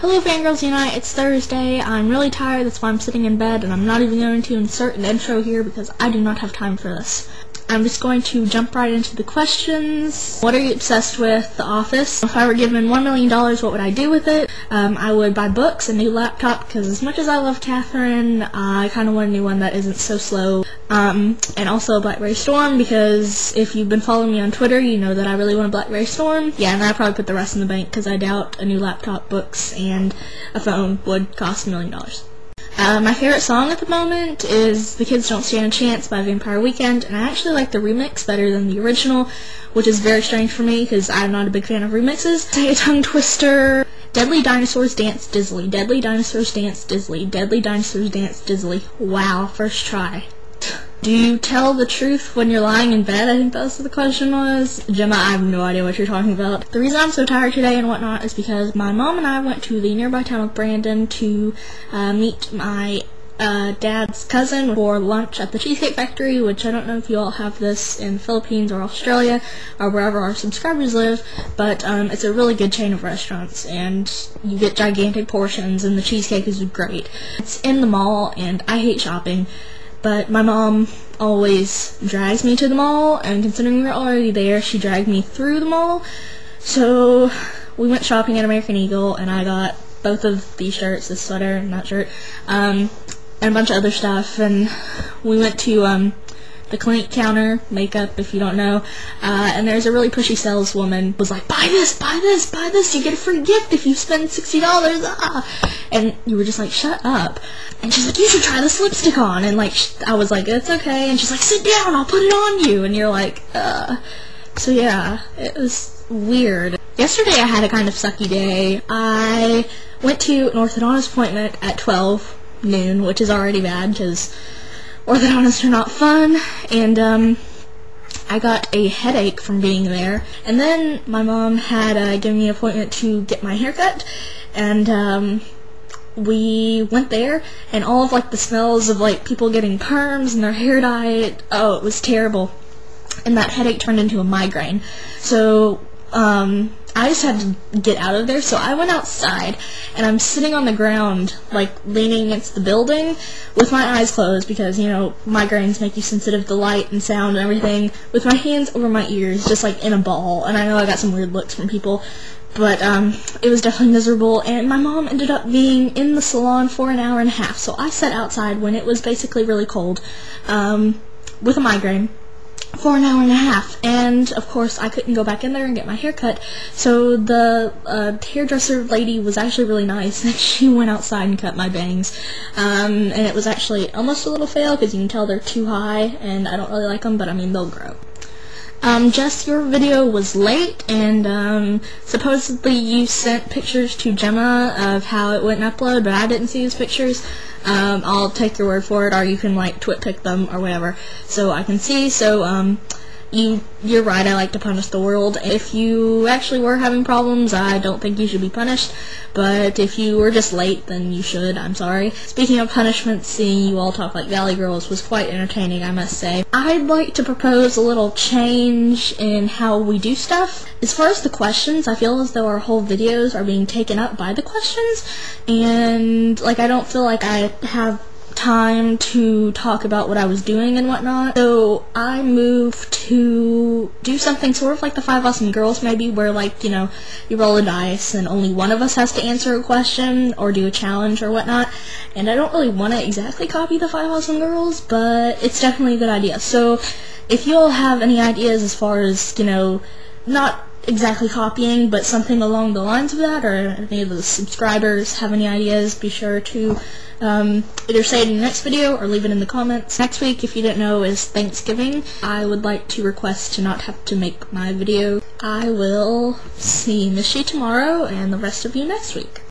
Hello FangirlsUnite, it's Thursday. I'm really tired, that's why I'm sitting in bed, and I'm not even going to insert an intro here because I do not have time for this. I'm just going to jump right into the questions. What are you obsessed with? The Office. If I were given $1 million, what would I do with it? I would buy books, a new laptop, because as much as I love Catherine, I kind of want a new one that isn't so slow. And also a BlackBerry Storm, because if you've been following me on Twitter, you know that I really want a BlackBerry Storm. Yeah, and I'd probably put the rest in the bank, because I doubt a new laptop, books, and a phone would cost $1 million. My favorite song at the moment is The Kids Don't Stand a Chance by Vampire Weekend, and I actually like the remix better than the original, which is very strange for me because I'm not a big fan of remixes. Say a tongue twister. Deadly Dinosaurs Dance Dizzily. Deadly Dinosaurs Dance Dizzily. Deadly Dinosaurs Dance Dizzily. Wow, first try. Do you tell the truth when you're lying in bed? I think that's what the question was. Gemma, I have no idea what you're talking about. The reason I'm so tired today and whatnot is because my mom and I went to the nearby town of Brandon to meet my dad's cousin for lunch at the Cheesecake Factory, which I don't know if you all have this in the Philippines or Australia or wherever our subscribers live, but it's a really good chain of restaurants, and you get gigantic portions, and the cheesecake is great. It's in the mall, and I hate shopping. But my mom always drags me to the mall, and considering we're already there, she dragged me through the mall. So we went shopping at American Eagle, and I got both of these shirts, this sweater and that shirt, and a bunch of other stuff. And we went to the Clinique counter, makeup if you don't know, and there's a really pushy saleswoman was like, buy this, buy this, buy this, you get a free gift if you spend $60, and you were just like, shut up. And she's like, you should try this lipstick on, and like, I was like, it's okay, and she's like, sit down, I'll put it on you, and you're like, so yeah, it was weird. Yesterday I had a kind of sucky day. I went to an orthodontist appointment at 12 noon, which is already bad, because orthodontists are not fun, and I got a headache from being there. And then my mom had given me an appointment to get my hair cut, and we went there, and all of like the smells of like people getting perms and their hair dyed, oh, it was terrible. And that headache turned into a migraine. So I just had to get out of there, so I went outside, and I'm sitting on the ground, like, leaning against the building, with my eyes closed, because, you know, migraines make you sensitive to light and sound and everything, with my hands over my ears, just, like, in a ball, and I know I got some weird looks from people, but, it was definitely miserable, and my mom ended up being in the salon for an hour and a half, so I sat outside when it was basically really cold, with a migraine, for an hour and a half, and of course I couldn't go back in there and get my hair cut, so the hairdresser lady was actually really nice, and she went outside and cut my bangs, and it was actually almost a little fail, because you can tell they're too high, and I don't really like them, but I mean, they'll grow. Jess, your video was late, and supposedly you sent pictures to Gemma of how it wouldn't upload, but I didn't see those pictures. I'll take your word for it, or you can like twit pic them or whatever, so I can see. So you're right, I like to punish the world. If you actually were having problems, I don't think you should be punished, but if you were just late, then you should. I'm sorry. Speaking of punishments, seeing you all talk like Valley Girls was quite entertaining, I must say. I'd like to propose a little change in how we do stuff. As far as the questions, I feel as though our whole videos are being taken up by the questions, and like I don't feel like I have time to talk about what I was doing and whatnot, so I moved to do something sort of like the 5 Awesome Girls, maybe, where like, you know, you roll a dice and only one of us has to answer a question or do a challenge or whatnot, and I don't really want to exactly copy the 5 Awesome Girls, but it's definitely a good idea. So if you all have any ideas as far as, you know, not exactly copying, but something along the lines of that, or any of the subscribers have any ideas, be sure to either say it in the next video or leave it in the comments. Next week, if you didn't know, is Thanksgiving. I would like to request to not have to make my video. I will miss you tomorrow and the rest of you next week.